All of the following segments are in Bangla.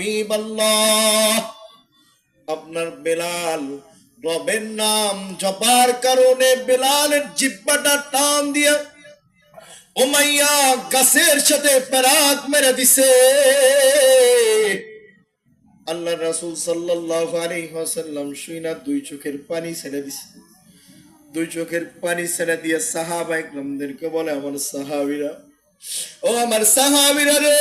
হাবিবাল্লাহ, আপনার বেলাল রবের নাম জপার কারণে বেলালের জিহ্বাটা টান দিয়া উমাইয়া গাছের সাথে পেরাক মেরে দিছে। আল্লাহ রাসূল সাল্লাল্লাহু আলাইহি ওয়াসাল্লাম শুইনা দুই চোখের পানি ছেড়ে দিছে। দুই চোখের পানি ছেড়ে দিয়ে সাহাবা ইকরামদেরকে বলে, আমার সাহাবীরা, ও আমার সাহাবীরা রে,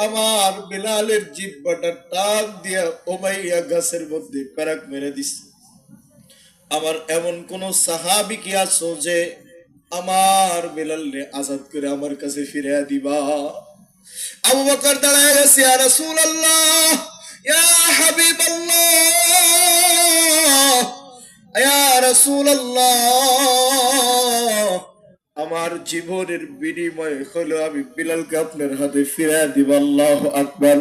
আমার বেলালের জিহ্বাটা টান দিয়া উমাইয়া গাছের মধ্যে পেরাক মেরে দিছে। আমার এমন কোন সাহাবী কি আছো যে আমার বেলালকে আজাদ করে আমার কাছে ফিরে দিবা? আবু বকর দাঁড়ায় গেছে, ইয়া রাসূলুল্লাহ, ইয়া হাবিবাল্লাহ, ইয়া রাসূলুল্লাহ, আমার জীবনের বিনিময়ে হলো আমি বেলালকে আপনার হাতে ফিরে দিব। আল্লাহু আকবার।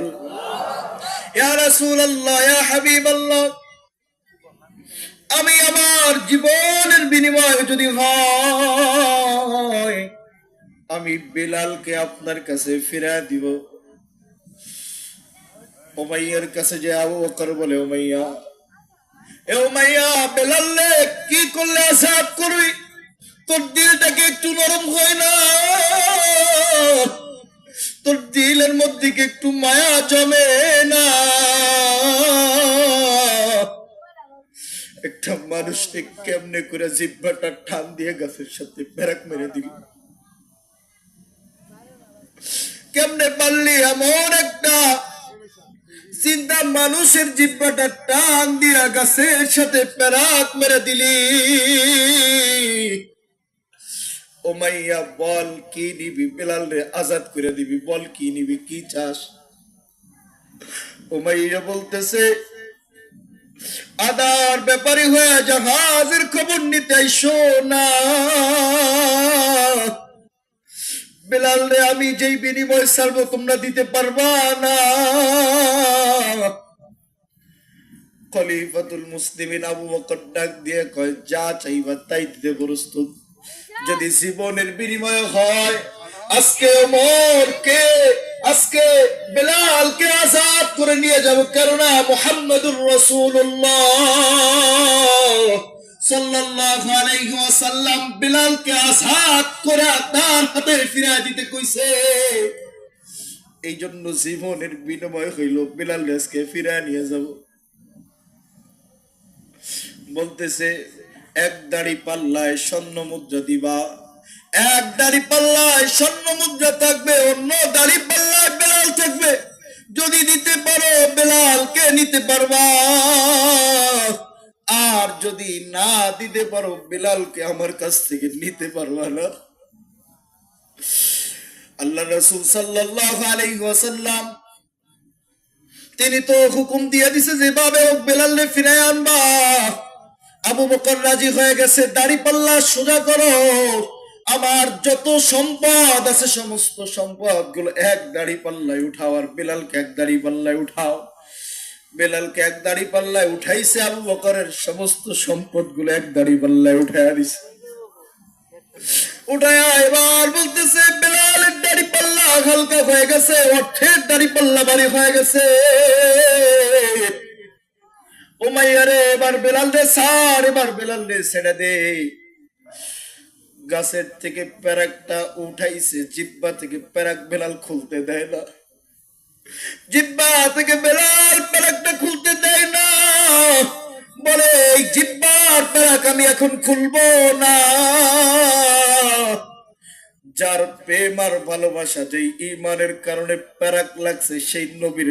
ইয়া রাসূলুল্লাহ, ইয়া হাবিবাল্লাহ, আমি আমার জীবনের বিনিময়ে যদি হয় আমি বেলালকে আপনার কাছে ফিরিয়ে দিব। উমাইয়ার কাছে যে আবু বকর বলে, উমাইয়া, এ উমাইয়া, বেলালে কি করলে আজাদ করবি? তোর দিলটাকে একটু নরম হয় না? তোর দিলের মধ্যে কি একটু মায়া জমে না? একটা মানুষকে কেমনে করে জিহ্বাটা টান দিয়ে গাছের সাথে পেরাক মেরে দিল? কেমনে পারলি এমন একটা চিন্তা মানুষের জিহ্বাটা টান দিয়া গাছের সাথে পেরাক মেরে দিলি? উমাইয়া, বল কি নিবি? বেলাল রে আজাদ করে দিবি, বল কি নিবি, কি চাস? উমাইয়া বলতেছে, আদার ব্যাপারী হয়ে জাহাজের খবর নিতে আইসো না। বেলাল রে আমি যেই বিনিময় ছাড়বো তোমরা দিতে পারবা না। খলিফাতুল মুসলিমিন আবু বকর ডাক দিয়ে কয়, যা চাইবা তাই দিতে প্রস্তুত, যদি জীবনের বিনিময় হয় আজকে ওমরকে, আজকে বেলালকে আজাদ করে নিয়ে যাব। কেননা মুহাম্মদুর রাসূলুল্লাহ সাল্লাল্লাহু আলাইহি ওয়াসাল্লাম বেলালকে আজাদ করে তার হাতে ফিরিয়ে দিতে কইছে। এই জন্য জীবনের বিনিময় হইল বেলাল আজকে ফিরিয়ে নিয়ে যাব। বলতেছে, এক দাড়ি পাল্লায় স্বর্ণ মুদ্রা দিবা, এক দাড়ি পাল্লায় স্বর্ণ মুদ্রা থাকবে, অন্য দাড়ি পাল্লায় বেলাল থাকবে। যদি দিতে পারো বেলালকে নিতে পারবা, আর যদি না দিতে পারো বেলালকে আমার কাছ থেকে নিতে পারবা না। আল্লাহ রাসূল সাল্লাল্লাহু আলাইহি ওয়াসাল্লাম তিনি তো হুকুম দিয়ে দিছে যেভাবে হোক বেলালকে ফিরে আনবা। আবু বকর রাজি হয়ে গেছে, দাড়ি পাল্লা সোজা করো, আমার যত সম্পদ আছে সমস্ত সম্পদ গুলো এক দাড়ি পাল্লায় উঠাও, আর বেলালকে এক দাড়ি পাল্লায় উঠাও। বেলালকে এক দাড়ি পাল্লায় উঠাইছে, আবু বকরের সমস্ত সম্পদ গুলো এক দাড়ি পাল্লায় উঠাইয়া দিছে। উঠাইয়া এবার বলতেছে, বেলালের দাড়ি পাল্লা হালকা হয়ে গেছে, অর্থের দাড়ি পাল্লা ভারী হয়ে গেছে। উমাইয়ারে এবার বেলাল রে ছাড়, এবার বেলাল রে ছেড়ে দে। গাছের থেকে পেরাকটা উঠাইছে, জিহ্বা থেকে পেরাক বেলাল খুলতে দেয় না। জিহ্বা থেকে বেলাল পেরাকটা খুলতে দেয় না, বলে এই জিহ্বার পেরাক আমি এখন খুলবো না। যার প্রেম আর ভালোবাসা, যেই ঈমানের কারণে পেরাক লাগছে, সেই নবীর